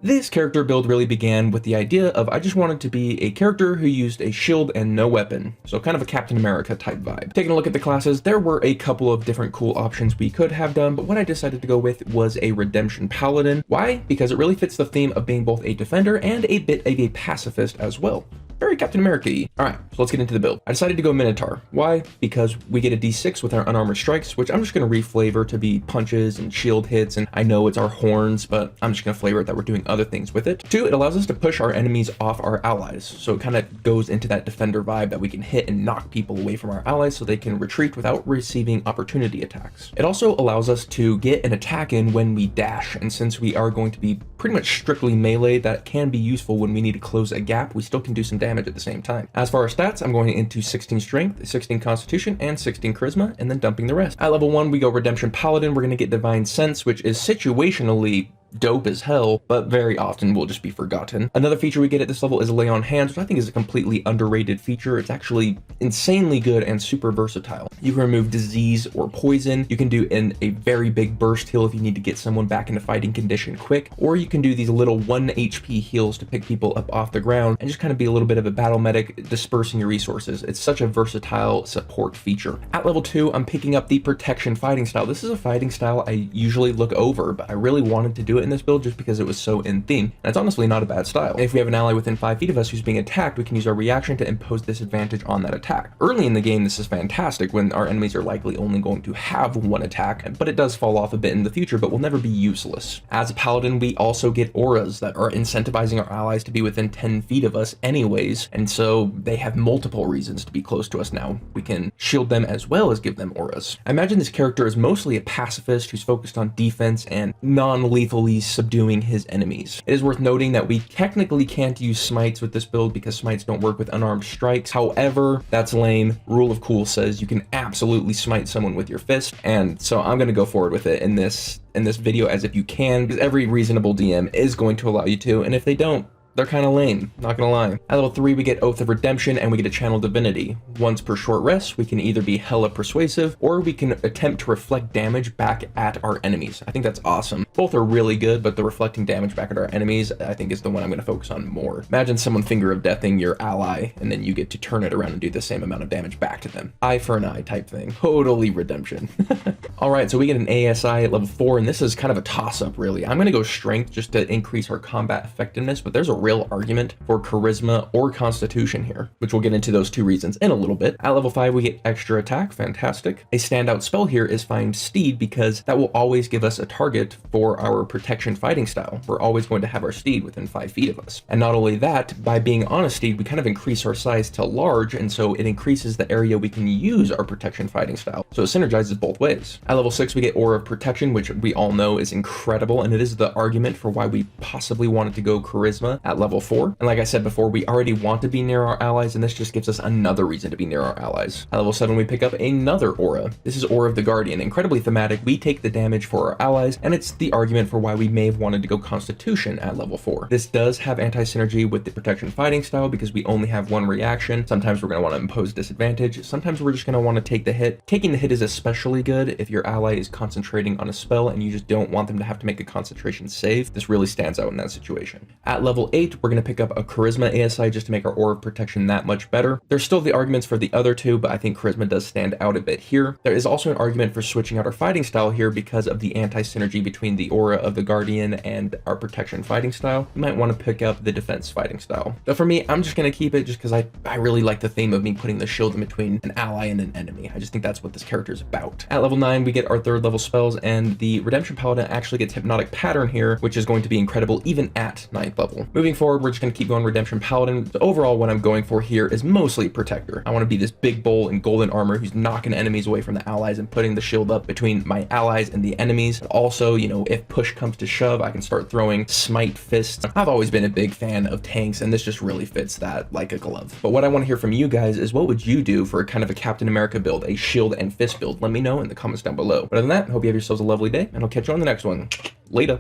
This character build really began with the idea of I just wanted to be a character who used a shield and no weapon, so kind of a Captain America type vibe. Taking a look at the classes, there were a couple of different cool options we could have done, but what I decided to go with was a Redemption Paladin. Why? Because it really fits the theme of being both a defender and a bit of a pacifist as well. Very Captain America-y. Alright, so let's get into the build. I decided to go Minotaur. Why? Because we get a d6 with our unarmored strikes, which I'm just going to reflavor to be punches and shield hits, and I know it's our horns, but I'm just going to flavor it that we're doing other things with it. 2, it allows us to push our enemies off our allies, so it kind of goes into that defender vibe that we can hit and knock people away from our allies so they can retreat without receiving opportunity attacks. It also allows us to get an attack in when we dash, and since we are going to be pretty much strictly melee, that can be useful when we need to close a gap. We still can do some damage at the same time. As far as stats, I'm going into 16 strength, 16 constitution, and 16 charisma, and then dumping the rest. At level 1, we go Redemption Paladin. We're going to get Divine Sense, which is situationally dope as hell, but very often will just be forgotten. Another feature we get at this level is Lay on Hands, which I think is a completely underrated feature. It's actually insanely good and super versatile. You can remove disease or poison. You can do a very big burst heal if you need to get someone back into fighting condition quick, or you can do these little 1 HP heals to pick people up off the ground and just kind of be a little bit of a battle medic, dispersing your resources. It's such a versatile support feature. At level 2, I'm picking up the Protection fighting style. This is a fighting style I usually look over, but I really wanted to do it in this build just because it was so in theme, and it's honestly not a bad style. If we have an ally within 5 feet of us who's being attacked, we can use our reaction to impose disadvantage on that attack. Early in the game, this is fantastic when our enemies are likely only going to have 1 attack, but it does fall off a bit in the future, but will never be useless. As a paladin, we also get auras that are incentivizing our allies to be within 10 feet of us anyways, and so they have multiple reasons to be close to us now. We can shield them as well as give them auras. I imagine this character is mostly a pacifist who's focused on defense and non-lethally subduing his enemies. It is worth noting that we technically can't use smites with this build because smites don't work with unarmed strikes. However, that's lame. Rule of Cool says you can absolutely smite someone with your fist, and so I'm going to go forward with it in this video as if you can, because every reasonable DM is going to allow you to, and if they don't, they're kind of lame, not gonna lie. At level 3, we get Oath of Redemption and we get a Channel Divinity. Once per short rest, we can either be hella persuasive or we can attempt to reflect damage back at our enemies. I think that's awesome. Both are really good, but the reflecting damage back at our enemies, I think is the one I'm gonna focus on more. Imagine someone Finger of Deathing your ally and then you get to turn it around and do the same amount of damage back to them. Eye for an eye type thing. Totally redemption. All right, so we get an ASI at level 4, and this is kind of a toss-up really. I'm gonna go Strength just to increase our combat effectiveness, but there's a real argument for charisma or constitution here, which we'll get into those 2 reasons in a little bit. At level 5, we get extra attack. Fantastic. A standout spell here is Find Steed, because that will always give us a target for our protection fighting style. We're always going to have our steed within 5 feet of us. And not only that, by being on a steed, we kind of increase our size to large, and so it increases the area we can use our protection fighting style. So it synergizes both ways. At level 6, we get Aura of Protection, which we all know is incredible, and it is the argument for why we possibly wanted to go charisma at level 4. And like I said before, we already want to be near our allies, and this just gives us another reason to be near our allies. At level 7, we pick up another aura. This is Aura of the Guardian. Incredibly thematic. We take the damage for our allies, and it's the argument for why we may have wanted to go Constitution at level 4. This does have anti-synergy with the protection fighting style because we only have 1 reaction. Sometimes we're going to want to impose disadvantage. Sometimes we're just going to want to take the hit. Taking the hit is especially good if your ally is concentrating on a spell and you just don't want them to have to make a concentration save. This really stands out in that situation. At level 8, we're going to pick up a Charisma ASI just to make our Aura of Protection that much better. There's still the arguments for the other 2, but I think Charisma does stand out a bit here. There is also an argument for switching out our fighting style here because of the anti-synergy between the Aura of the Guardian and our protection fighting style. You might want to pick up the defense fighting style. But for me, I'm just going to keep it just because I really like the theme of me putting the shield in between an ally and an enemy. I just think that's what this character is about. At level 9, we get our 3rd level spells, and the Redemption Paladin actually gets Hypnotic Pattern here, which is going to be incredible even at 9th level. Moving forward, we're just going to keep going Redemption Paladin. So overall, what I'm going for here is mostly Protector. I want to be this big bull in golden armor who's knocking enemies away from the allies and putting the shield up between my allies and the enemies. But also, you know, if push comes to shove, I can start throwing smite fists. I've always been a big fan of tanks, and this just really fits that like a glove. But what I want to hear from you guys is, what would you do for a kind of a Captain America build, a shield and fist build? Let me know in the comments down below. But other than that, I hope you have yourselves a lovely day, and I'll catch you on the next one. Later.